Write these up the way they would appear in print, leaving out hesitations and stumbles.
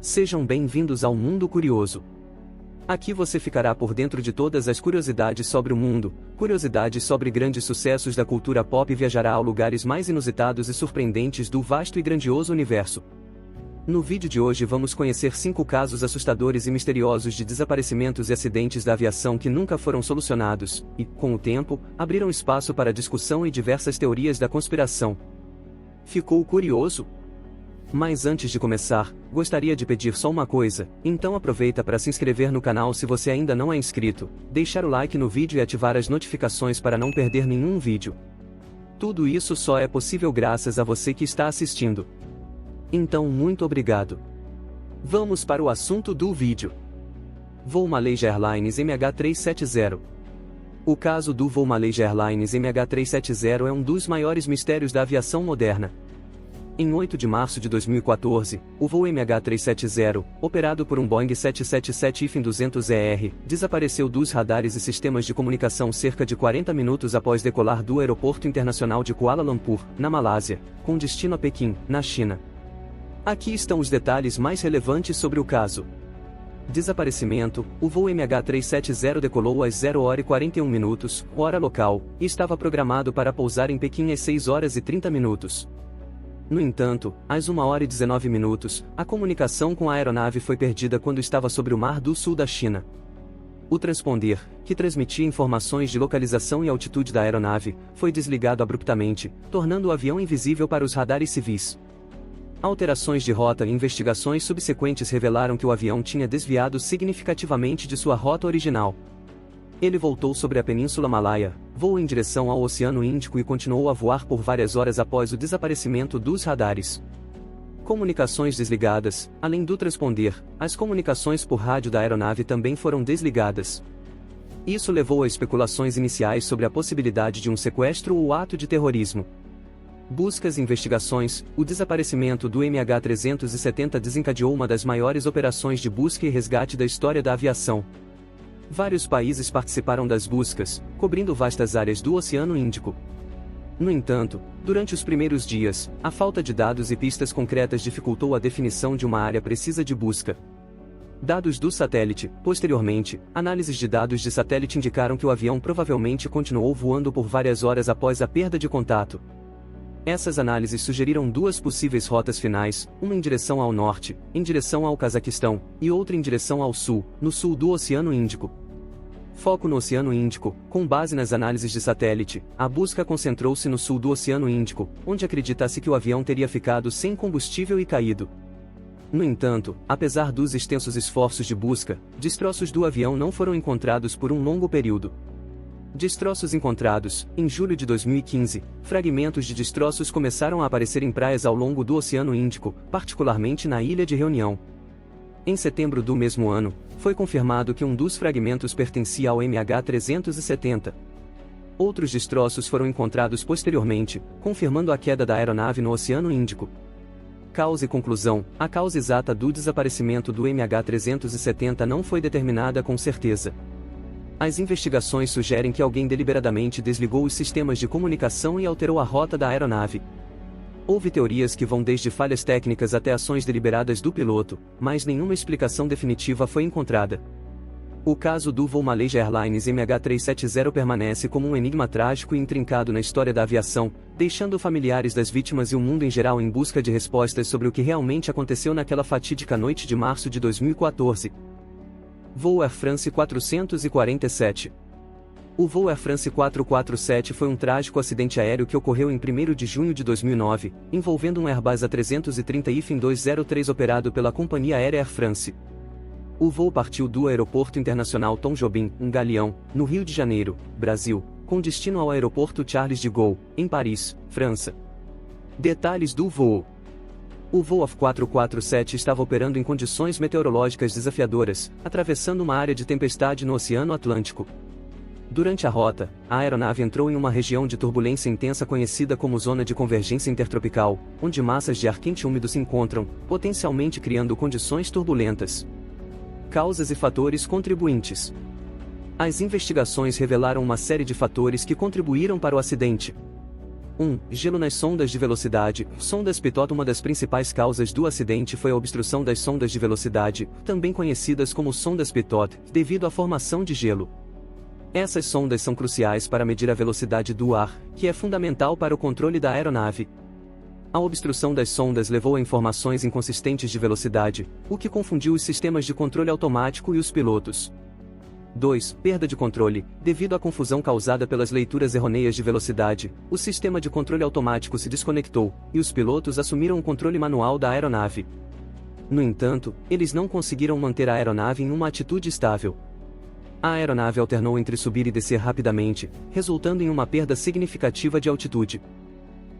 Sejam bem-vindos ao Mundo Curioso. Aqui você ficará por dentro de todas as curiosidades sobre o mundo, curiosidades sobre grandes sucessos da cultura pop e viajará a lugares mais inusitados e surpreendentes do vasto e grandioso universo. No vídeo de hoje vamos conhecer 5 casos assustadores e misteriosos de desaparecimentos e acidentes da aviação que nunca foram solucionados, e, com o tempo, abriram espaço para discussão e diversas teorias da conspiração. Ficou curioso? Mas antes de começar, gostaria de pedir só uma coisa, então aproveita para se inscrever no canal se você ainda não é inscrito, deixar o like no vídeo e ativar as notificações para não perder nenhum vídeo. Tudo isso só é possível graças a você que está assistindo. Então muito obrigado. Vamos para o assunto do vídeo. Voo Malaysia Airlines MH370. O caso do voo Malaysia Airlines MH370 é um dos maiores mistérios da aviação moderna. Em 8 de março de 2014, o voo MH370, operado por um Boeing 777-200ER, desapareceu dos radares e sistemas de comunicação cerca de 40 minutos após decolar do Aeroporto Internacional de Kuala Lumpur, na Malásia, com destino a Pequim, na China. Aqui estão os detalhes mais relevantes sobre o caso. Desaparecimento: o voo MH370 decolou às 0h41, hora local, e estava programado para pousar em Pequim às 6h30. No entanto, às 1h19, a comunicação com a aeronave foi perdida quando estava sobre o Mar do Sul da China. O transponder, que transmitia informações de localização e altitude da aeronave, foi desligado abruptamente, tornando o avião invisível para os radares civis. Alterações de rota e investigações subsequentes revelaram que o avião tinha desviado significativamente de sua rota original. Ele voltou sobre a Península Malaia, voou em direção ao Oceano Índico e continuou a voar por várias horas após o desaparecimento dos radares. Comunicações desligadas: além do transponder, as comunicações por rádio da aeronave também foram desligadas. Isso levou a especulações iniciais sobre a possibilidade de um sequestro ou ato de terrorismo. Buscas e investigações: o desaparecimento do MH370 desencadeou uma das maiores operações de busca e resgate da história da aviação. Vários países participaram das buscas, cobrindo vastas áreas do Oceano Índico. No entanto, durante os primeiros dias, a falta de dados e pistas concretas dificultou a definição de uma área precisa de busca. Dados do satélite: posteriormente, análises de dados de satélite indicaram que o avião provavelmente continuou voando por várias horas após a perda de contato. Essas análises sugeriram 2 possíveis rotas finais, uma em direção ao norte, em direção ao Cazaquistão, e outra em direção ao sul, no sul do Oceano Índico. Foco no Oceano Índico: com base nas análises de satélite, a busca concentrou-se no sul do Oceano Índico, onde acredita-se que o avião teria ficado sem combustível e caído. No entanto, apesar dos extensos esforços de busca, destroços do avião não foram encontrados por um longo período. Destroços encontrados: em julho de 2015, fragmentos de destroços começaram a aparecer em praias ao longo do Oceano Índico, particularmente na Ilha de Reunião. Em setembro do mesmo ano, foi confirmado que um dos fragmentos pertencia ao MH370. Outros destroços foram encontrados posteriormente, confirmando a queda da aeronave no Oceano Índico. Causa e conclusão: a causa exata do desaparecimento do MH370 não foi determinada com certeza. As investigações sugerem que alguém deliberadamente desligou os sistemas de comunicação e alterou a rota da aeronave. Houve teorias que vão desde falhas técnicas até ações deliberadas do piloto, mas nenhuma explicação definitiva foi encontrada. O caso do voo Malaysia Airlines MH370 permanece como um enigma trágico e intrincado na história da aviação, deixando familiares das vítimas e o mundo em geral em busca de respostas sobre o que realmente aconteceu naquela fatídica noite de março de 2014. Voo Air France 447. O voo Air France 447 foi um trágico acidente aéreo que ocorreu em 1º de junho de 2009, envolvendo um Airbus A330-203 operado pela companhia aérea Air France. O voo partiu do Aeroporto Internacional Tom Jobim, em Galeão, no Rio de Janeiro, Brasil, com destino ao Aeroporto Charles de Gaulle, em Paris, França. Detalhes do voo: o voo AF 447 estava operando em condições meteorológicas desafiadoras, atravessando uma área de tempestade no Oceano Atlântico. Durante a rota, a aeronave entrou em uma região de turbulência intensa conhecida como Zona de Convergência Intertropical, onde massas de ar quente e úmido se encontram, potencialmente criando condições turbulentas. Causas e fatores contribuintes: as investigações revelaram uma série de fatores que contribuíram para o acidente. 1. Gelo nas sondas de velocidade. Sondas pitot. Uma das principais causas do acidente foi a obstrução das sondas de velocidade, também conhecidas como sondas pitot, devido à formação de gelo. Essas sondas são cruciais para medir a velocidade do ar, que é fundamental para o controle da aeronave. A obstrução das sondas levou a informações inconsistentes de velocidade, o que confundiu os sistemas de controle automático e os pilotos. 2. Perda de controle. Devido à confusão causada pelas leituras errôneas de velocidade, o sistema de controle automático se desconectou, e os pilotos assumiram o controle manual da aeronave. No entanto, eles não conseguiram manter a aeronave em uma atitude estável. A aeronave alternou entre subir e descer rapidamente, resultando em uma perda significativa de altitude.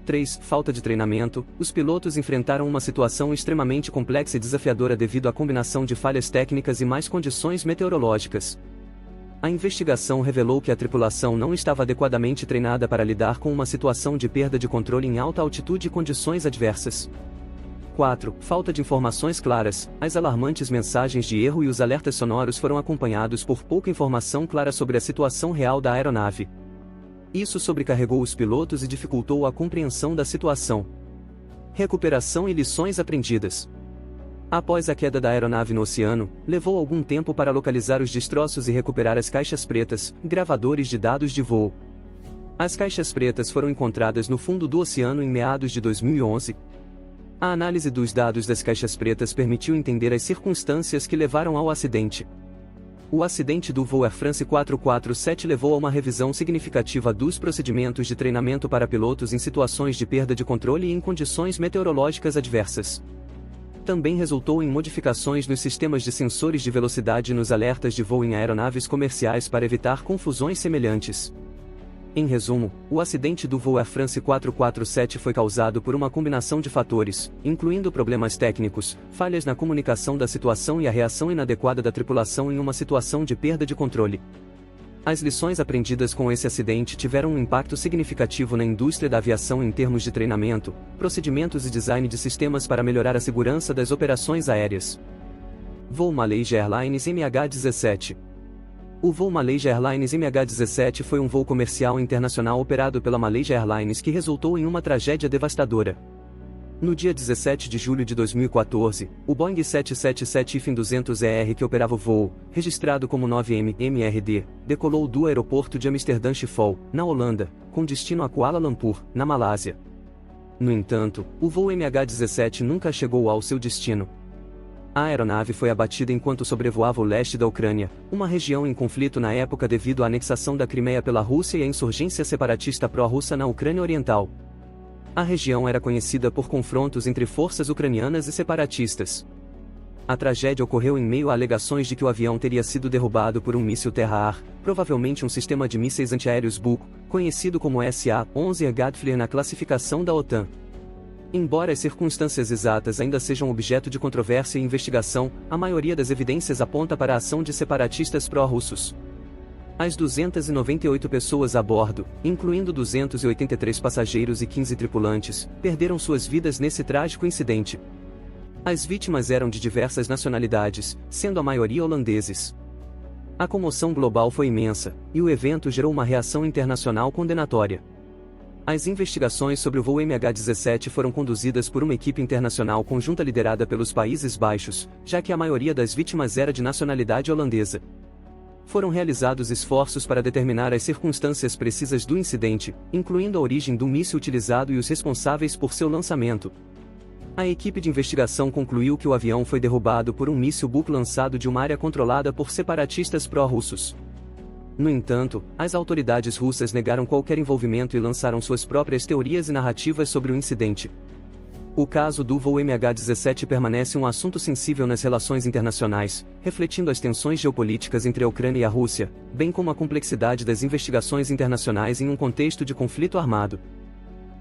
3. Falta de treinamento. Os pilotos enfrentaram uma situação extremamente complexa e desafiadora devido à combinação de falhas técnicas e más condições meteorológicas. A investigação revelou que a tripulação não estava adequadamente treinada para lidar com uma situação de perda de controle em alta altitude e condições adversas. 4. Falta de informações claras. As alarmantes mensagens de erro e os alertas sonoros foram acompanhados por pouca informação clara sobre a situação real da aeronave. Isso sobrecarregou os pilotos e dificultou a compreensão da situação. Recuperação e lições aprendidas. Após a queda da aeronave no oceano, levou algum tempo para localizar os destroços e recuperar as caixas pretas, gravadores de dados de voo. As caixas pretas foram encontradas no fundo do oceano em meados de 2011. A análise dos dados das caixas pretas permitiu entender as circunstâncias que levaram ao acidente. O acidente do voo Air France 447 levou a uma revisão significativa dos procedimentos de treinamento para pilotos em situações de perda de controle e em condições meteorológicas adversas. Também resultou em modificações nos sistemas de sensores de velocidade e nos alertas de voo em aeronaves comerciais para evitar confusões semelhantes. Em resumo, o acidente do voo Air France 447 foi causado por uma combinação de fatores, incluindo problemas técnicos, falhas na comunicação da situação e a reação inadequada da tripulação em uma situação de perda de controle. As lições aprendidas com esse acidente tiveram um impacto significativo na indústria da aviação em termos de treinamento, procedimentos e design de sistemas para melhorar a segurança das operações aéreas. Voo Malaysia Airlines MH17. O voo Malaysia Airlines MH17 foi um voo comercial internacional operado pela Malaysia Airlines que resultou em uma tragédia devastadora. No dia 17 de julho de 2014, o Boeing 777-200ER que operava o voo, registrado como 9MRD, decolou do aeroporto de Amsterdã Schiphol, na Holanda, com destino a Kuala Lumpur, na Malásia. No entanto, o voo MH17 nunca chegou ao seu destino. A aeronave foi abatida enquanto sobrevoava o leste da Ucrânia, uma região em conflito na época devido à anexação da Crimeia pela Rússia e à insurgência separatista pró-russa na Ucrânia Oriental. A região era conhecida por confrontos entre forças ucranianas e separatistas. A tragédia ocorreu em meio a alegações de que o avião teria sido derrubado por um míssil terra-ar, provavelmente um sistema de mísseis antiaéreos Buk, conhecido como SA-11 Gadflier na classificação da OTAN. Embora as circunstâncias exatas ainda sejam objeto de controvérsia e investigação, a maioria das evidências aponta para a ação de separatistas pró-russos. As 298 pessoas a bordo, incluindo 283 passageiros e 15 tripulantes, perderam suas vidas nesse trágico incidente. As vítimas eram de diversas nacionalidades, sendo a maioria holandeses. A comoção global foi imensa, e o evento gerou uma reação internacional condenatória. As investigações sobre o voo MH17 foram conduzidas por uma equipe internacional conjunta liderada pelos Países Baixos, já que a maioria das vítimas era de nacionalidade holandesa. Foram realizados esforços para determinar as circunstâncias precisas do incidente, incluindo a origem do míssil utilizado e os responsáveis por seu lançamento. A equipe de investigação concluiu que o avião foi derrubado por um míssil Buk lançado de uma área controlada por separatistas pró-russos. No entanto, as autoridades russas negaram qualquer envolvimento e lançaram suas próprias teorias e narrativas sobre o incidente. O caso do voo MH17 permanece um assunto sensível nas relações internacionais, refletindo as tensões geopolíticas entre a Ucrânia e a Rússia, bem como a complexidade das investigações internacionais em um contexto de conflito armado.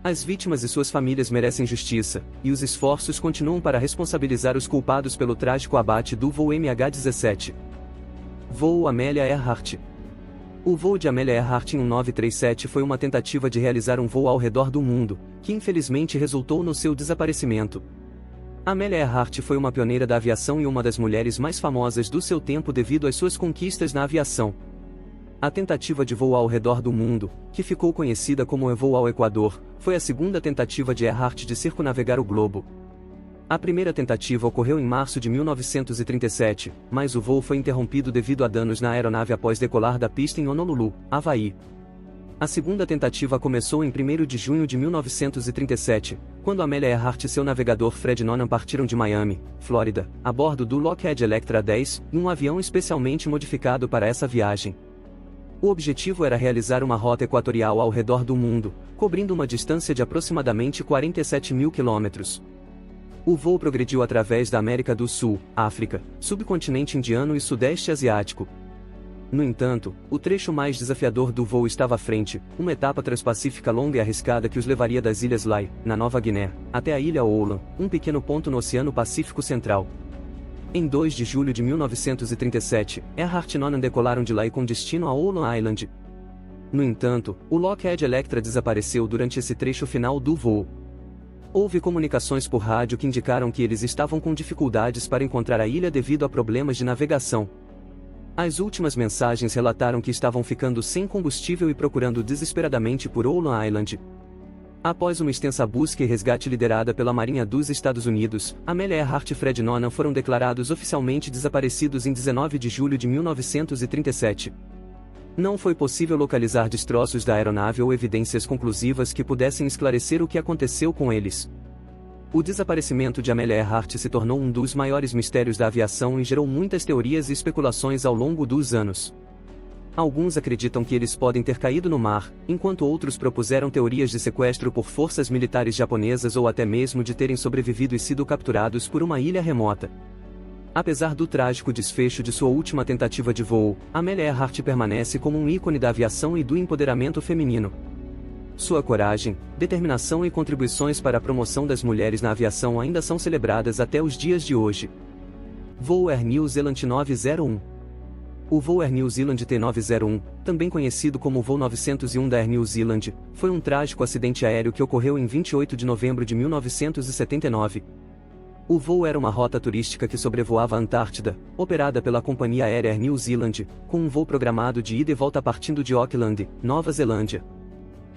As vítimas e suas famílias merecem justiça, e os esforços continuam para responsabilizar os culpados pelo trágico abate do voo MH17. Voo Amelia Earhart. O voo de Amelia Earhart em 1937 foi uma tentativa de realizar um voo ao redor do mundo, que infelizmente resultou no seu desaparecimento. Amelia Earhart foi uma pioneira da aviação e uma das mulheres mais famosas do seu tempo devido às suas conquistas na aviação. A tentativa de voo ao redor do mundo, que ficou conhecida como o voo ao Equador, foi a segunda tentativa de Earhart de circunnavegar o globo. A primeira tentativa ocorreu em março de 1937, mas o voo foi interrompido devido a danos na aeronave após decolar da pista em Honolulu, Havaí. A segunda tentativa começou em 1º de junho de 1937, quando Amelia Earhart e seu navegador Fred Noonan partiram de Miami, Flórida, a bordo do Lockheed Electra 10, em um avião especialmente modificado para essa viagem. O objetivo era realizar uma rota equatorial ao redor do mundo, cobrindo uma distância de aproximadamente 47 mil quilômetros. O voo progrediu através da América do Sul, África, subcontinente indiano e Sudeste Asiático. No entanto, o trecho mais desafiador do voo estava à frente, uma etapa transpacífica longa e arriscada que os levaria das Ilhas Lai, na Nova Guiné, até a ilha Oulu, um pequeno ponto no Oceano Pacífico Central. Em 2 de julho de 1937, Earhart e Noonan decolaram de Lai com destino a Oulu Island. No entanto, o Lockheed Electra desapareceu durante esse trecho final do voo. Houve comunicações por rádio que indicaram que eles estavam com dificuldades para encontrar a ilha devido a problemas de navegação. As últimas mensagens relataram que estavam ficando sem combustível e procurando desesperadamente por Oulu Island. Após uma extensa busca e resgate liderada pela Marinha dos Estados Unidos, Amelia Earhart e Fred Noonan foram declarados oficialmente desaparecidos em 19 de julho de 1937. Não foi possível localizar destroços da aeronave ou evidências conclusivas que pudessem esclarecer o que aconteceu com eles. O desaparecimento de Amelia Earhart se tornou um dos maiores mistérios da aviação e gerou muitas teorias e especulações ao longo dos anos. Alguns acreditam que eles podem ter caído no mar, enquanto outros propuseram teorias de sequestro por forças militares japonesas ou até mesmo de terem sobrevivido e sido capturados por uma ilha remota. Apesar do trágico desfecho de sua última tentativa de voo, Amelia Earhart permanece como um ícone da aviação e do empoderamento feminino. Sua coragem, determinação e contribuições para a promoção das mulheres na aviação ainda são celebradas até os dias de hoje. Voo Air New Zealand 901. O voo Air New Zealand T901, também conhecido como voo 901 da Air New Zealand, foi um trágico acidente aéreo que ocorreu em 28 de novembro de 1979. O voo era uma rota turística que sobrevoava a Antártida, operada pela companhia aérea Air New Zealand, com um voo programado de ida e volta partindo de Auckland, Nova Zelândia.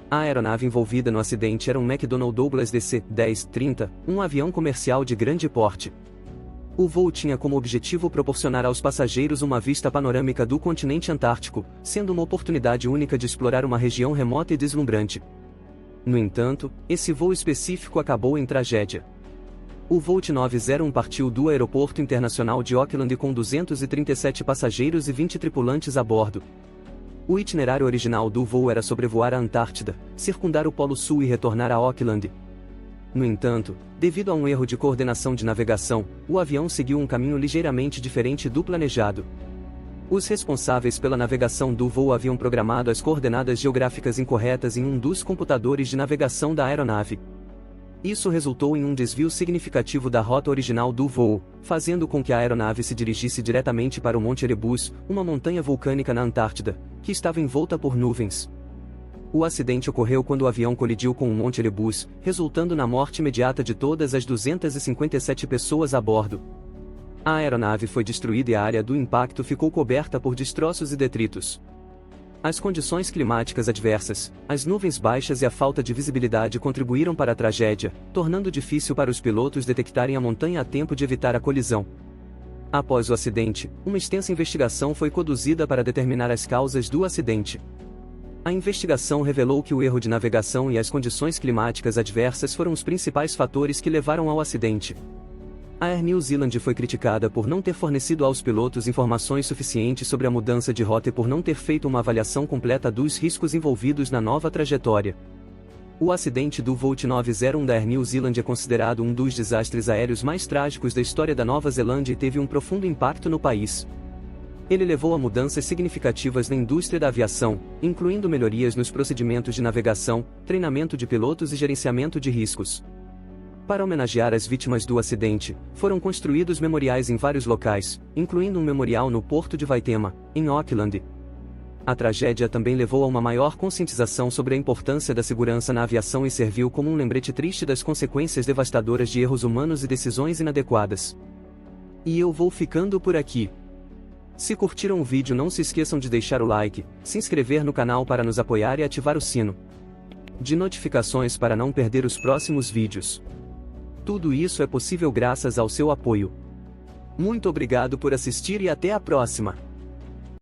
A aeronave envolvida no acidente era um McDonnell Douglas DC-10-30, um avião comercial de grande porte. O voo tinha como objetivo proporcionar aos passageiros uma vista panorâmica do continente antártico, sendo uma oportunidade única de explorar uma região remota e deslumbrante. No entanto, esse voo específico acabou em tragédia. O voo T901 partiu do Aeroporto Internacional de Auckland com 237 passageiros e 20 tripulantes a bordo. O itinerário original do voo era sobrevoar a Antártida, circundar o Polo Sul e retornar a Auckland. No entanto, devido a um erro de coordenação de navegação, o avião seguiu um caminho ligeiramente diferente do planejado. Os responsáveis pela navegação do voo haviam programado as coordenadas geográficas incorretas em um dos computadores de navegação da aeronave. Isso resultou em um desvio significativo da rota original do voo, fazendo com que a aeronave se dirigisse diretamente para o Monte Erebus, uma montanha vulcânica na Antártida, que estava envolta por nuvens. O acidente ocorreu quando o avião colidiu com o Monte Erebus, resultando na morte imediata de todas as 257 pessoas a bordo. A aeronave foi destruída e a área do impacto ficou coberta por destroços e detritos. As condições climáticas adversas, as nuvens baixas e a falta de visibilidade contribuíram para a tragédia, tornando difícil para os pilotos detectarem a montanha a tempo de evitar a colisão. Após o acidente, uma extensa investigação foi conduzida para determinar as causas do acidente. A investigação revelou que o erro de navegação e as condições climáticas adversas foram os principais fatores que levaram ao acidente. A Air New Zealand foi criticada por não ter fornecido aos pilotos informações suficientes sobre a mudança de rota e por não ter feito uma avaliação completa dos riscos envolvidos na nova trajetória. O acidente do voo T901 da Air New Zealand é considerado um dos desastres aéreos mais trágicos da história da Nova Zelândia e teve um profundo impacto no país. Ele levou a mudanças significativas na indústria da aviação, incluindo melhorias nos procedimentos de navegação, treinamento de pilotos e gerenciamento de riscos. Para homenagear as vítimas do acidente, foram construídos memoriais em vários locais, incluindo um memorial no porto de Waitema, em Auckland. A tragédia também levou a uma maior conscientização sobre a importância da segurança na aviação e serviu como um lembrete triste das consequências devastadoras de erros humanos e decisões inadequadas. E eu vou ficando por aqui. Se curtiram o vídeo, não se esqueçam de deixar o like, se inscrever no canal para nos apoiar e ativar o sino de notificações para não perder os próximos vídeos. Tudo isso é possível graças ao seu apoio. Muito obrigado por assistir e até a próxima!